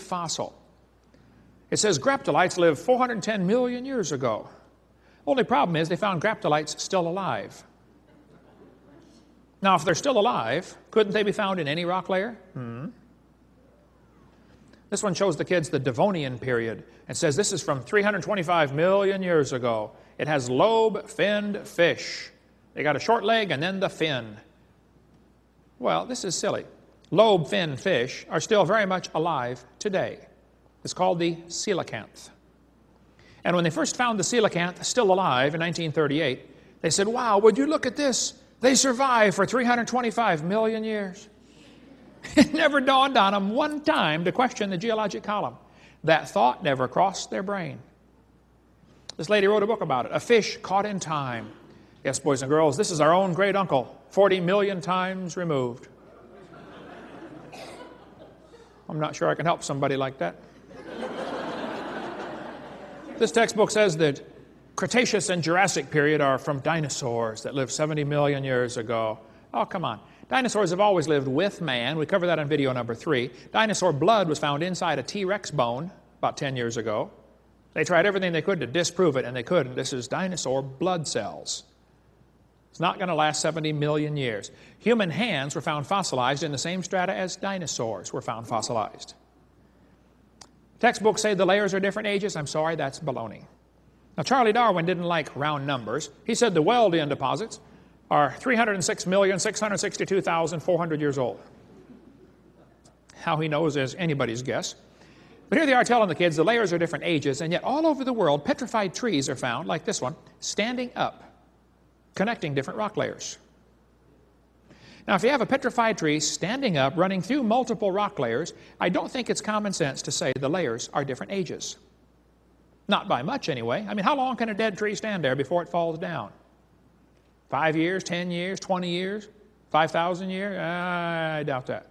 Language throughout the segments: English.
fossil. It says graptolites lived 410 million years ago. Only problem is they found graptolites still alive. Now, if they're still alive, couldn't they be found in any rock layer? This one shows the kids the Devonian period. It says this is from 325 million years ago. It has lobe-finned fish. They got a short leg and then the fin. Well, this is silly. Lobe-finned fish are still very much alive today. It's called the coelacanth. And when they first found the coelacanth still alive in 1938, they said, wow, would you look at this? They survived for 325 million years. It never dawned on them one time to question the geologic column. That thought never crossed their brain. This lady wrote a book about it, A Fish Caught in Time. Yes, boys and girls, this is our own great uncle, 40 million times removed. I'm not sure I can help somebody like that. This textbook says that Cretaceous and Jurassic period are from dinosaurs that lived 70 million years ago. Oh, come on. Dinosaurs have always lived with man. We covered that on video number 3. Dinosaur blood was found inside a T-Rex bone about 10 years ago. They tried everything they could to disprove it, and they couldn't. This is dinosaur blood cells. It's not going to last 70 million years. Human hands were found fossilized in the same strata as dinosaurs were found fossilized. Textbooks say the layers are different ages. I'm sorry, that's baloney. Now, Charlie Darwin didn't like round numbers. He said the Wealdian deposits are 306,662,400 years old. How he knows is anybody's guess. But here they are telling the kids the layers are different ages, and yet all over the world, petrified trees are found, like this one, standing up, connecting different rock layers. Now, if you have a petrified tree standing up, running through multiple rock layers, I don't think it's common sense to say the layers are different ages. Not by much, anyway. I mean, how long can a dead tree stand there before it falls down? 5 years, 10 years, 20 years, 5,000 years? I doubt that.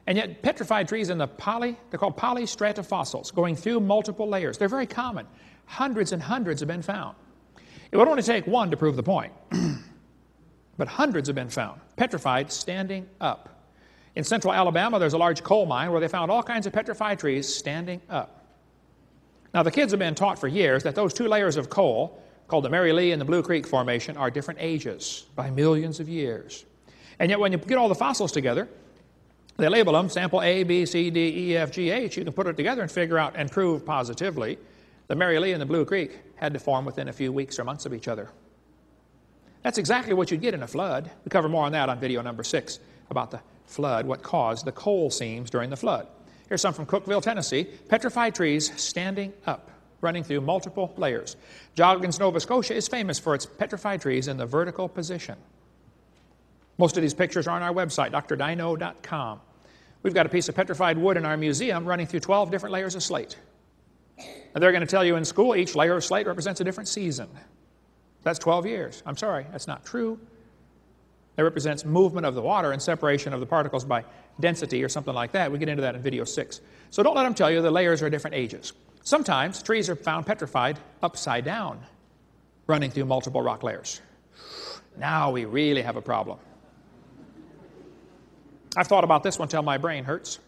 And yet, petrified trees in they're called polystratofossils, going through multiple layers. They're very common. Hundreds and hundreds have been found. It would only take one to prove the point. But hundreds have been found, petrified, standing up. In central Alabama, there's a large coal mine where they found all kinds of petrified trees standing up. Now, the kids have been taught for years that those two layers of coal, called the Mary Lee and the Blue Creek Formation, are different ages by millions of years. And yet, when you get all the fossils together, they label them sample A, B, C, D, E, F, G, H. You can put it together and figure out and prove positively the Mary Lee and the Blue Creek had to form within a few weeks or months of each other. That's exactly what you'd get in a flood. We cover more on that on video number 6 about the flood, what caused the coal seams during the flood. Here's some from Cookeville, Tennessee. Petrified trees standing up, running through multiple layers. Joggins, Nova Scotia is famous for its petrified trees in the vertical position. Most of these pictures are on our website, drdino.com. We've got a piece of petrified wood in our museum running through 12 different layers of slate. And they're going to tell you in school each layer of slate represents a different season. That's 12 years. I'm sorry, that's not true. It represents movement of the water and separation of the particles by density or something like that. We get into that in video 6. So don't let them tell you the layers are different ages. Sometimes trees are found petrified upside down, running through multiple rock layers. Now we really have a problem. I've thought about this one till my brain hurts.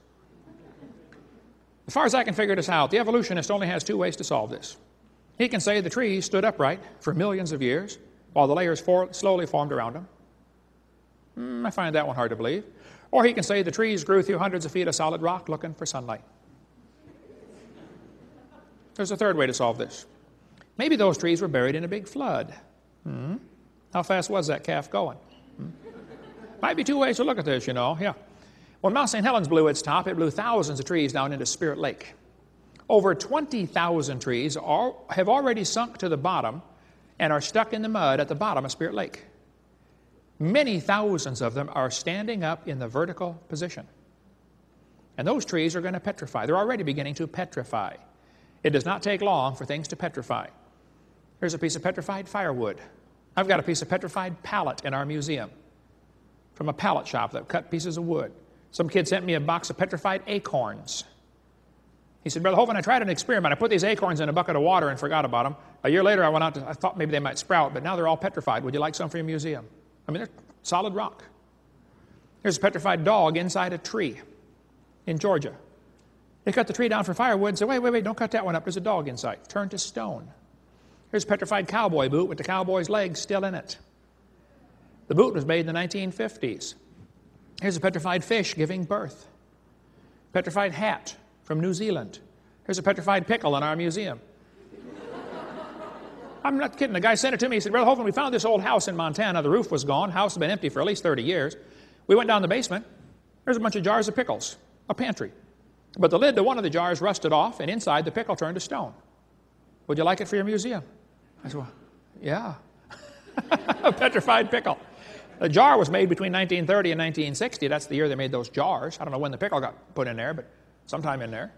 As far as I can figure this out, the evolutionist only has 2 ways to solve this. He can say the trees stood upright for millions of years while the layers slowly formed around them. I find that one hard to believe. Or he can say the trees grew through hundreds of feet of solid rock looking for sunlight. There's a 3rd way to solve this. Maybe those trees were buried in a big flood. How fast was that calf going? Might be 2 ways to look at this, you know. Yeah. When Mount St. Helens blew its top, it blew thousands of trees down into Spirit Lake. Over 20,000 trees have already sunk to the bottom and are stuck in the mud at the bottom of Spirit Lake. Many thousands of them are standing up in the vertical position. And those trees are going to petrify. They're already beginning to petrify. It does not take long for things to petrify. Here's a piece of petrified firewood. I've got a piece of petrified pallet in our museum from a pallet shop that cut pieces of wood. Some kid sent me a box of petrified acorns. He said, Brother Hovind, I tried an experiment. I put these acorns in a bucket of water and forgot about them. A year later, I thought maybe they might sprout, but now they're all petrified. Would you like some for your museum? I mean, they're solid rock. Here's a petrified dog inside a tree in Georgia. They cut the tree down for firewood and say, wait, don't cut that one up. There's a dog inside. Turned to stone. Here's a petrified cowboy boot with the cowboy's legs still in it. The boot was made in the 1950s. Here's a petrified fish giving birth. Petrified hat from New Zealand. Here's a petrified pickle in our museum. I'm not kidding. The guy sent it to me. He said, Brother Hovind, we found this old house in Montana. The roof was gone. The house had been empty for at least 30 years. We went down the basement. There's a bunch of jars of pickles, a pantry. But the lid to one of the jars rusted off, and inside the pickle turned to stone. Would you like it for your museum? I said, well, yeah. A petrified pickle. The jar was made between 1930 and 1960. That's the year they made those jars. I don't know when the pickle got put in there, but sometime in there.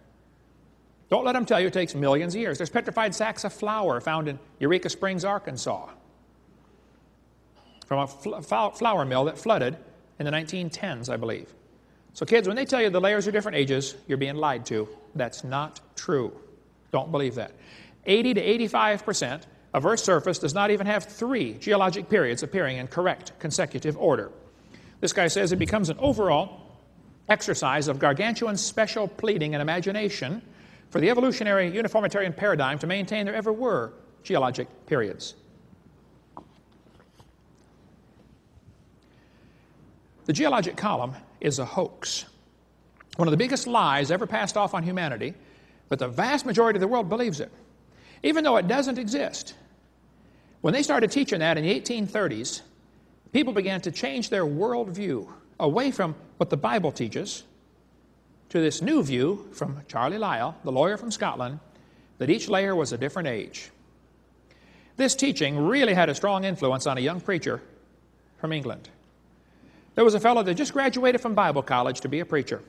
Don't let them tell you it takes millions of years. There's petrified sacks of flour found in Eureka Springs, Arkansas, from a flour mill that flooded in the 1910s, I believe. So kids, when they tell you the layers are different ages, you're being lied to. That's not true. Don't believe that. 80 to 85% of Earth's surface does not even have 3 geologic periods appearing in correct consecutive order. This guy says it becomes an overall exercise of gargantuan special pleading and imagination for the evolutionary uniformitarian paradigm to maintain there ever were geologic periods. The geologic column is a hoax. One of the biggest lies ever passed off on humanity, but the vast majority of the world believes it, even though it doesn't exist. When they started teaching that in the 1830s, people began to change their worldview away from what the Bible teaches to this new view from Charlie Lyell, the lawyer from Scotland, that each layer was a different age. This teaching really had a strong influence on a young preacher from England. There was a fellow that just graduated from Bible college to be a preacher.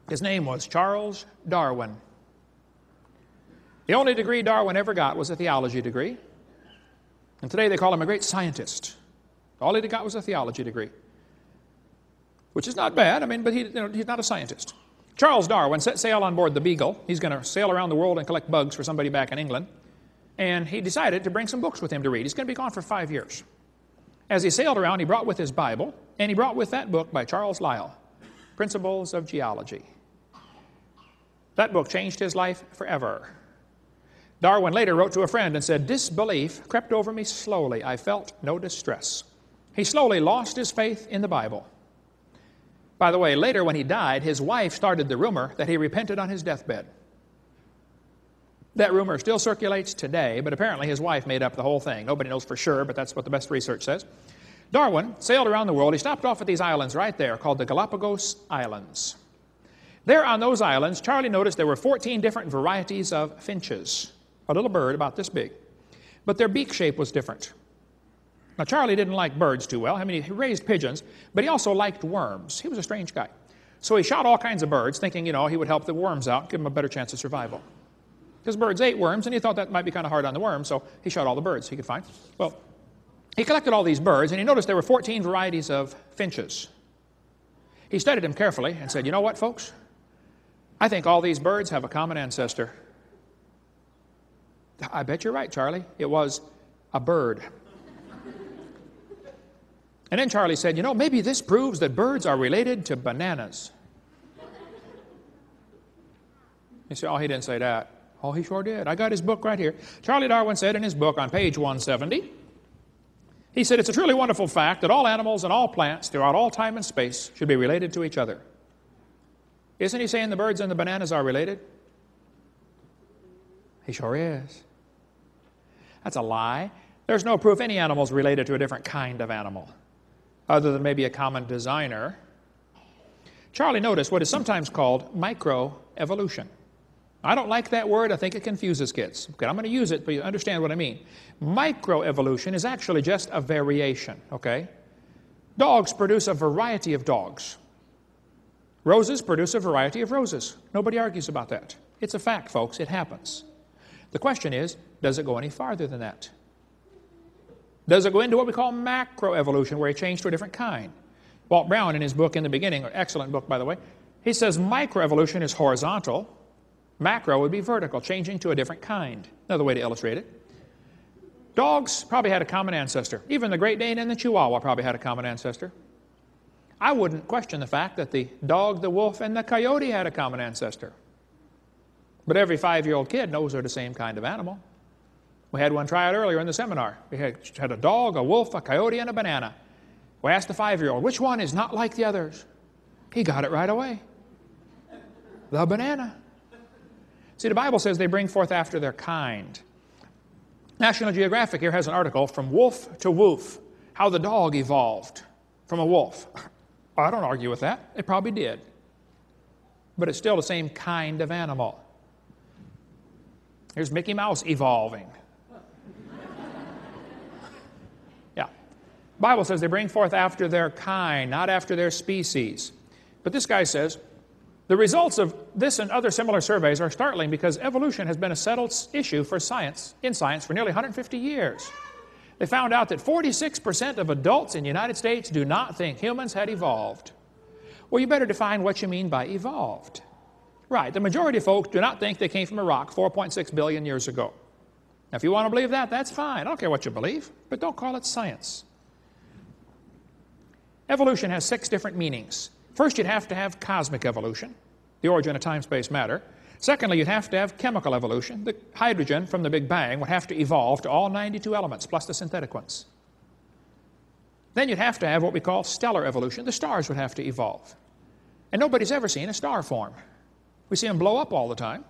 His name was Charles Darwin. The only degree Darwin ever got was a theology degree. And today they call him a great scientist. All he got was a theology degree, which is not bad, but he's not a scientist. Charles Darwin set sail on board the Beagle. He's going to sail around the world and collect bugs for somebody back in England. And he decided to bring some books with him to read. He's going to be gone for 5 years. As he sailed around, he brought with his Bible, and he brought with that book by Charles Lyell, Principles of Geology. That book changed his life forever. Darwin later wrote to a friend and said, "Disbelief crept over me slowly. I felt no distress." He slowly lost his faith in the Bible. By the way, later when he died, his wife started the rumor that he repented on his deathbed. That rumor still circulates today, but apparently his wife made up the whole thing. Nobody knows for sure, but that's what the best research says. Darwin sailed around the world. He stopped off at these islands right there called the Galapagos Islands. There on those islands, Charlie noticed there were 14 different varieties of finches, a little bird about this big. But their beak shape was different. Now, Charlie didn't like birds too well. He raised pigeons, but he also liked worms. He was a strange guy. So he shot all kinds of birds, thinking, he would help the worms out, give them a better chance of survival. Because birds ate worms, and he thought that might be kind of hard on the worms, so he shot all the birds he could find. Well, he collected all these birds, and he noticed there were 14 varieties of finches. He studied them carefully and said, "You know what, folks? I think all these birds have a common ancestor." "I bet you're right, Charlie. It was a bird." And then Charlie said, "Maybe this proves that birds are related to bananas." You say, "Oh, he didn't say that." Oh, he sure did. I got his book right here. Charlie Darwin said in his book on page 170, he said, "It's a truly wonderful fact that all animals and all plants throughout all time and space should be related to each other." Isn't he saying the birds and the bananas are related? He sure is. That's a lie. There's no proof any animal's related to a different kind of animal, other than maybe a common designer. Charlie noticed what is sometimes called microevolution. I don't like that word. I think it confuses kids. Okay, I'm going to use it, but you understand what I mean. Microevolution is actually just a variation, okay? Dogs produce a variety of dogs. Roses produce a variety of roses. Nobody argues about that. It's a fact, folks. It happens. The question is, does it go any farther than that? Does it go into what we call macroevolution, where it changed to a different kind? Walt Brown, in his book In the Beginning, an excellent book, by the way, he says microevolution is horizontal. Macro would be vertical, changing to a different kind. Another way to illustrate it. Dogs probably had a common ancestor. Even the Great Dane and the Chihuahua probably had a common ancestor. I wouldn't question the fact that the dog, the wolf, and the coyote had a common ancestor. But every 5-year-old kid knows they're the same kind of animal. We had one try out earlier in the seminar. We had a dog, a wolf, a coyote, and a banana. We asked the 5-year-old, which one is not like the others? He got it right away. The banana. See, the Bible says they bring forth after their kind. National Geographic here has an article, From Wolf to Woof, how the dog evolved from a wolf. I don't argue with that. It probably did. But it's still the same kind of animal. Here's Mickey Mouse evolving. Yeah. The Bible says they bring forth after their kind, not after their species. But this guy says, the results of this and other similar surveys are startling because evolution has been a settled issue for science for nearly 150 years. They found out that 46% of adults in the United States do not think humans had evolved. Well, you better define what you mean by evolved. Right, the majority of folks do not think they came from a rock 4.6 billion years ago. Now, if you want to believe that, that's fine. I don't care what you believe, but don't call it science. Evolution has 6 different meanings. First, you'd have to have cosmic evolution, the origin of time-space matter. Secondly, you'd have to have chemical evolution. The hydrogen from the Big Bang would have to evolve to all 92 elements, plus the synthetic ones. Then you'd have to have what we call stellar evolution. The stars would have to evolve. And nobody's ever seen a star form. We see them blow up all the time.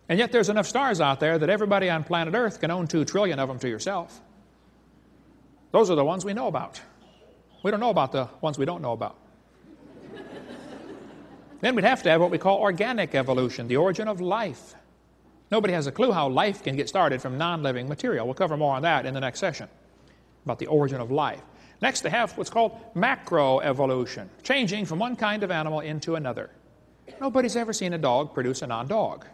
And yet there's enough stars out there that everybody on planet Earth can own 2 trillion of them to yourself. Those are the ones we know about. We don't know about the ones we don't know about. Then we'd have to have what we call organic evolution, the origin of life. Nobody has a clue how life can get started from non-living material. We'll cover more on that in the next session, about the origin of life. Next, they have what's called macroevolution, changing from one kind of animal into another. Nobody's ever seen a dog produce a non-dog.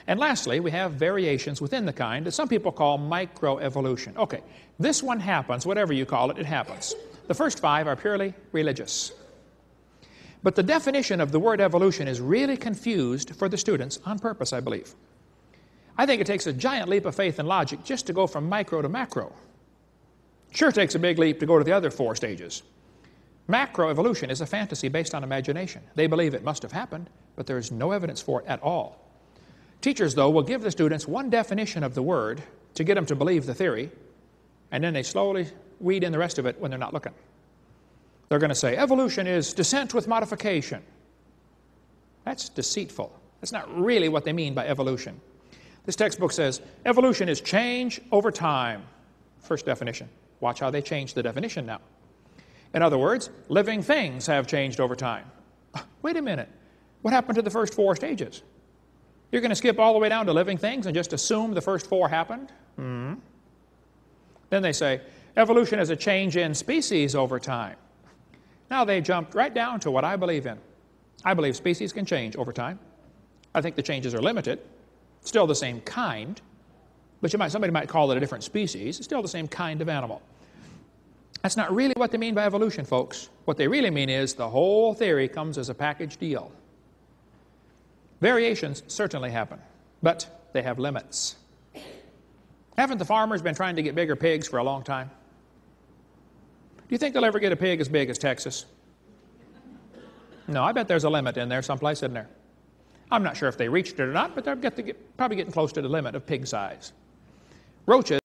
And lastly, we have variations within the kind that some people call microevolution. Okay, this one happens, whatever you call it, it happens. The first 5 are purely religious. But the definition of the word evolution is really confused for the students on purpose, I believe. I think it takes a giant leap of faith and logic just to go from micro to macro. Sure takes a big leap to go to the other 4 stages. Macroevolution is a fantasy based on imagination. They believe it must have happened, but there is no evidence for it at all. Teachers, though, will give the students one definition of the word to get them to believe the theory, and then they slowly weed in the rest of it when they're not looking. They're going to say, evolution is descent with modification. That's deceitful. That's not really what they mean by evolution. This textbook says, evolution is change over time. First definition. Watch how they change the definition now. In other words, living things have changed over time. Wait a minute. What happened to the first 4 stages? You're going to skip all the way down to living things and just assume the first 4 happened? Then they say, evolution is a change in species over time. Now they jumped right down to what I believe in. I believe species can change over time. I think the changes are limited. Still the same kind, but somebody might call it a different species. It's still the same kind of animal. That's not really what they mean by evolution, folks. What they really mean is the whole theory comes as a package deal. Variations certainly happen, but they have limits. Haven't the farmers been trying to get bigger pigs for a long time? Do you think they'll ever get a pig as big as Texas? No, I bet there's a limit in there someplace, isn't there? I'm not sure if they reached it or not, but they're probably getting close to the limit of pig size. Roaches